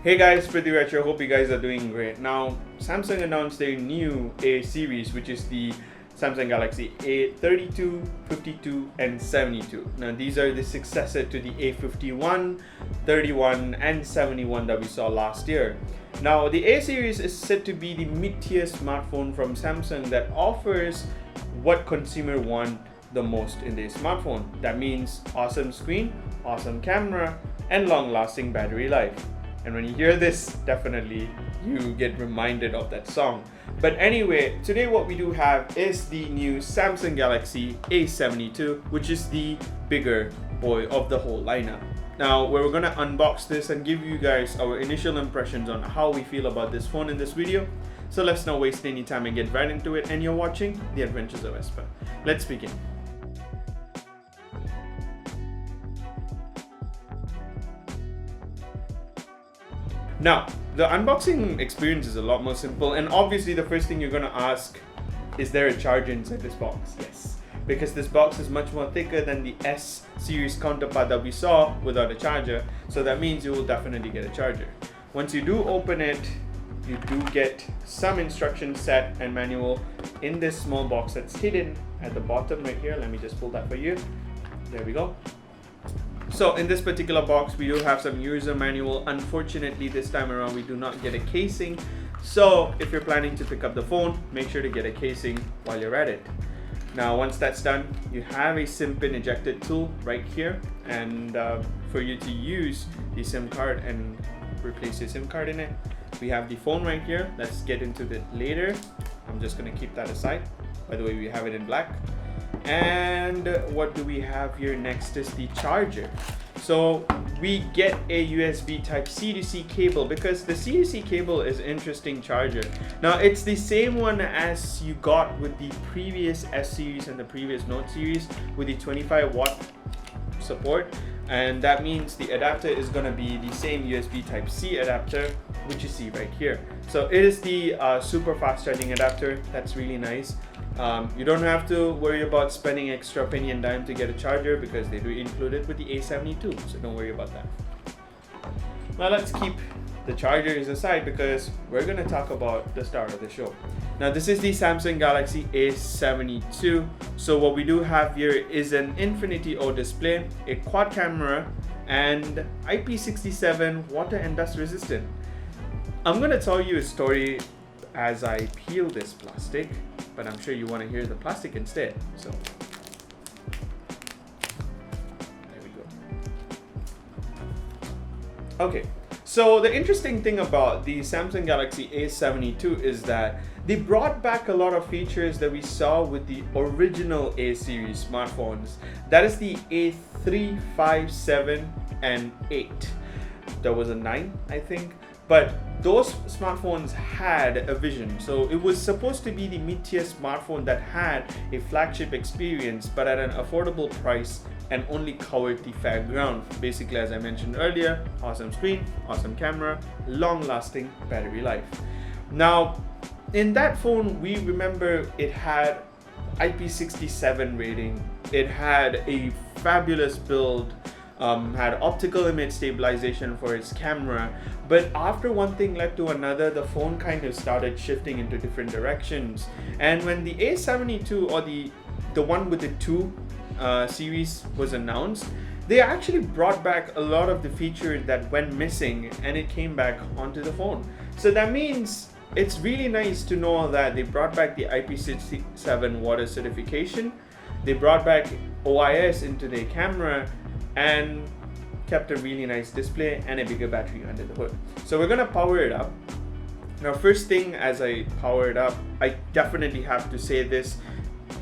Hey guys, pretty retro. Hope you guys are doing great. Now, Samsung announced their new A series, which is the Samsung Galaxy A32, 52, and 72. Now, these are the successor to the A51, 31, and 71 that we saw last year. Now, the A series is said to be the mid-tier smartphone from Samsung that offers what consumers want the most in their smartphone. That means awesome screen, awesome camera, and long-lasting battery life. And when you hear this, definitely you get reminded of that song. But anyway, today what we do have is the new Samsung Galaxy A72, which is the bigger boy of the whole lineup. Now, we're gonna unbox this and give you guys our initial impressions on how we feel about this phone in this video. So let's not waste any time and get right into it. And you're watching The Adventures of Vesper. Let's begin. Now, the unboxing experience is a lot more simple, and obviously the first thing you're going to ask, is there a charger inside this box? Yes, because this box is much more thicker than the S series counterpart that we saw without a charger, so that means you will definitely get a charger. Once you do open it, you do get some instruction set and manual in this small box that's hidden at the bottom right here. Let me just pull that for you. There we go. So in this particular box, we do have some user manual. Unfortunately, this time around, we do not get a casing. So if you're planning to pick up the phone, make sure to get a casing while you're at it. Now, once that's done, you have a SIM pin ejected tool right here. And for you to use the SIM card and replace your SIM card in it, we have the phone right here. Let's get into it later. I'm just gonna keep that aside. By the way, we have it in black. And what do we have here next is the charger. So we get a USB type C to C cable, because the C to C cable is an interesting charger. Now, it's the same one as you got with the previous S series and the previous Note series with the 25 watt support, and that means the adapter is going to be the same USB type C adapter, which you see right here. So it is the super fast charging adapter. That's really nice. You don't have to worry about spending extra penny and dime to get a charger, because they do include it with the A72, so don't worry about that. Now let's keep the chargers aside, because we're going to talk about the star of the show. Now, this is the Samsung Galaxy A72. So what we do have here is an Infinity O display, a quad camera, and IP67 water and dust resistant. I'm going to tell you a story as I peel this plastic, but I'm sure you want to hear the plastic instead. So there we go. Okay, so the interesting thing about the Samsung Galaxy A72 is that they brought back a lot of features that we saw with the original A series smartphones. That is the A3, 5, 7, and 8. There was a 9, I think. But those smartphones had a vision. So it was supposed to be the mid-tier smartphone that had a flagship experience, but at an affordable price and only covered the fair ground. Basically, as I mentioned earlier, awesome screen, awesome camera, long-lasting battery life. Now, in that phone, we remember it had IP67 rating. It had a fabulous build. Had optical image stabilization for its camera, but after one thing led to another, the phone kind of started shifting into different directions. And when the A72, or the one with the 2 series was announced, they actually brought back a lot of the features that went missing, and it came back onto the phone. So that means it's really nice to know that they brought back the IP67 water certification, they brought back OIS into their camera, and kept a really nice display and a bigger battery under the hood. So we're gonna power it up. Now, first thing, as I power it up, I definitely have to say this.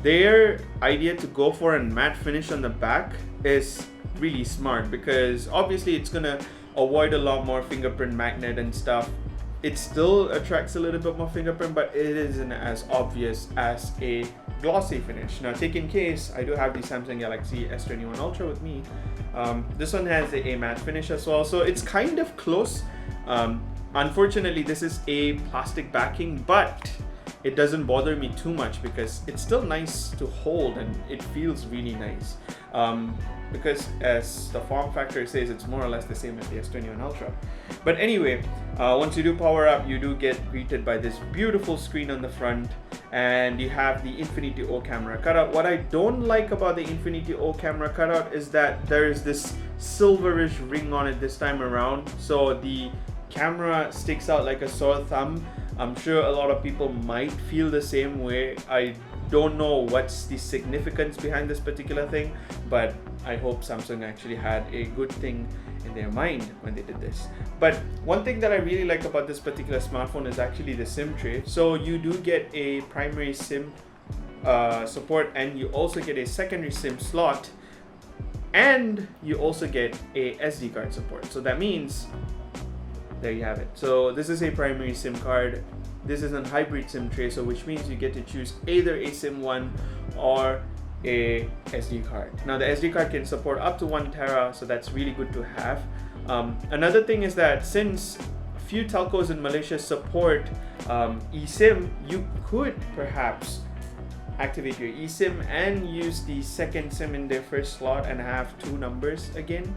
Their idea to go for a matte finish on the back is really smart, because obviously it's gonna avoid a lot more fingerprint magnet and stuff. It still attracts a little bit more fingerprint, but it isn't as obvious as a glossy finish. Now, take in case, I do have the Samsung Galaxy S21 Ultra with me. This one has a matte finish as well, so it's kind of close. Unfortunately, this is a plastic backing, but it doesn't bother me too much because it's still nice to hold and it feels really nice. Because as the form factor says, it's more or less the same as the S21 Ultra. But anyway, once you do power up, you do get greeted by this beautiful screen on the front, and you have the Infinity O camera cutout. What I don't like about the Infinity O camera cutout is that there is this silverish ring on it this time around, so the camera sticks out like a sore thumb. I'm sure a lot of people might feel the same way. I don't know what's the significance behind this particular thing, but I hope Samsung actually had a good thing in their mind when they did this. But one thing that I really like about this particular smartphone is actually the SIM tray. So you do get a primary SIM support, and you also get a secondary SIM slot, and you also get a SD card support. So that means, there you have it. So this is a primary SIM card. This is a hybrid SIM tray, so which means you get to choose either a SIM 1 or a SD card. Now the SD card can support up to 1 tera, so that's really good to have. Another thing is that since a few telcos in Malaysia support eSIM, you could perhaps activate your eSIM and use the second SIM in their first slot and have 2 numbers again.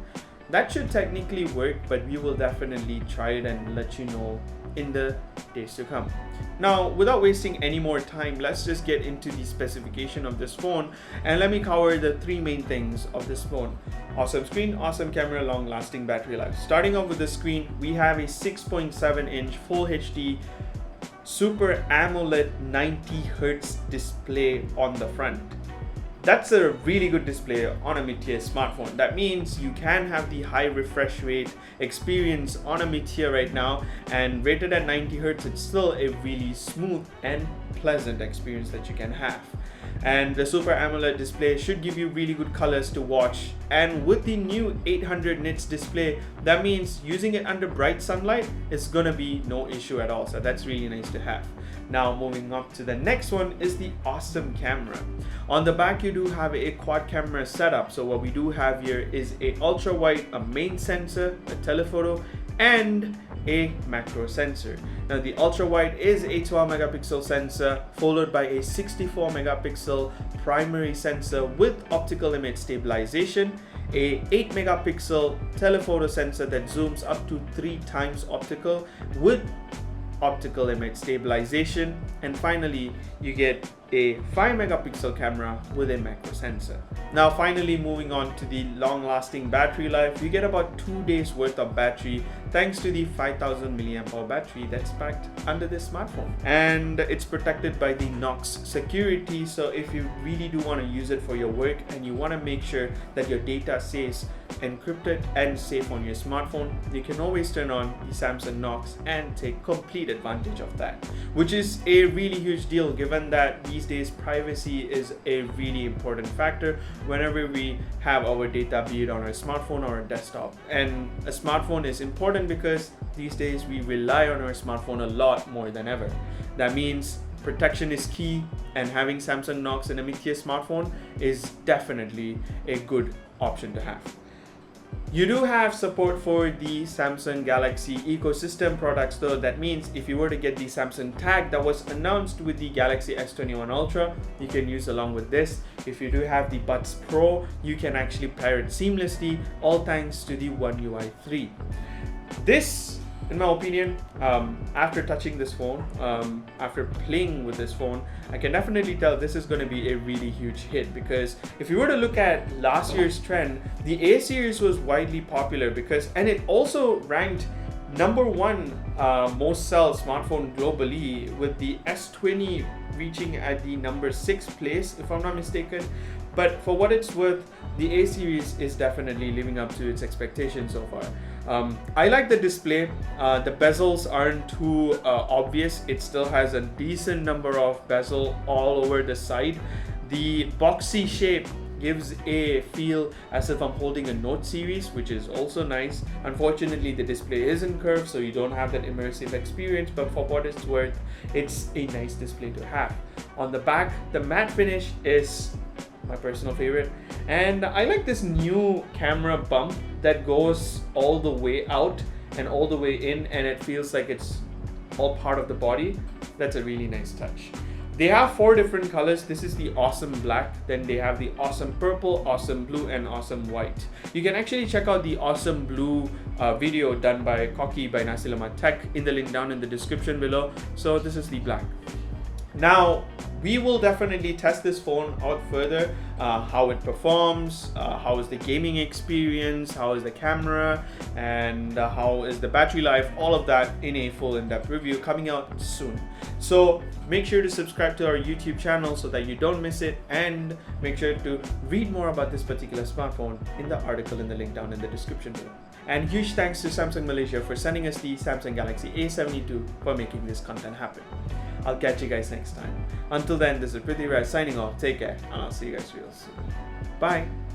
That should technically work, but we will definitely try it and let you know in the days to come. Now, without wasting any more time, let's just get into the specification of this phone, and let me cover the 3 main things of this phone. Awesome screen, awesome camera, long-lasting battery life. Starting off with the screen, we have a 6.7-inch Full HD Super AMOLED 90Hz display on the front. That's a really good display on a mid-tier smartphone. That means you can have the high refresh rate experience on a mid-tier right now, and rated at 90 Hz, it's still a really smooth and pleasant experience that you can have. And the Super AMOLED display should give you really good colors to watch, and with the new 800 nits display, that means using it under bright sunlight is gonna be no issue at all, so that's really nice to have. Now moving up to the next one is the awesome camera. On the back you do have a quad camera setup. So what we do have here is a ultra wide, a main sensor, a telephoto, and a macro sensor. Now the ultra wide is a 12 megapixel sensor followed by a 64 megapixel primary sensor with optical image stabilization, a 8 megapixel telephoto sensor that zooms up to 3 times optical with optical image stabilization, and finally you get a 5 megapixel camera with a macro sensor. Now finally moving on to the long-lasting battery life, you get about 2 days worth of battery thanks to the 5000 milliamp hour battery that's packed under this smartphone, and it's protected by the Knox security. So if you really do want to use it for your work and you want to make sure that your data stays encrypted and safe on your smartphone, you can always turn on the Samsung Knox and take complete advantage of that, which is a really huge deal given that these days privacy is a really important factor whenever we have our data, be it on our smartphone or a desktop. And a smartphone is important because these days we rely on our smartphone a lot more than ever. That means protection is key, and having Samsung Knox in a mid-tier smartphone is definitely a good option to have. You do have support for the Samsung Galaxy ecosystem products though. That means if you were to get the Samsung tag that was announced with the Galaxy S21 Ultra, you can use along with this. If you do have the Buds Pro, you can actually pair it seamlessly, all thanks to the One UI 3. This, in my opinion, after touching this phone, after playing with this phone, I can definitely tell this is going to be a really huge hit, because if you were to look at last year's trend, the A series was widely popular and it also ranked #1 most sell smartphone globally, with the S20 reaching at the number 6th place if I'm not mistaken. But for what it's worth, the A series is definitely living up to its expectations so far. I like the display. The bezels aren't too obvious. It still has a decent number of bezel all over the side. The boxy shape gives a feel as if I'm holding a Note series, which is also nice. Unfortunately, the display isn't curved, so you don't have that immersive experience, but for what it's worth, it's a nice display to have. On the back, the matte finish is my personal favorite, and I like this new camera bump that goes all the way out and all the way in, and it feels like it's all part of the body. That's a really nice touch. They have 4 different colors. This is the awesome black, then they have the awesome purple, awesome blue, and awesome white. You can actually check out the awesome blue video done by Koki by Nasilama Tech in the link down in the description below. So this is the black. Now, we will definitely test this phone out further, how it performs, how is the gaming experience, how is the camera, and how is the battery life, all of that in a full in-depth review coming out soon. So make sure to subscribe to our YouTube channel so that you don't miss it, and make sure to read more about this particular smartphone in the article in the link down in the description below. And huge thanks to Samsung Malaysia for sending us the Samsung Galaxy A72 for making this content happen. I'll catch you guys next time. Until then, this is Prithviraj signing off. Take care, and I'll see you guys real soon. Bye.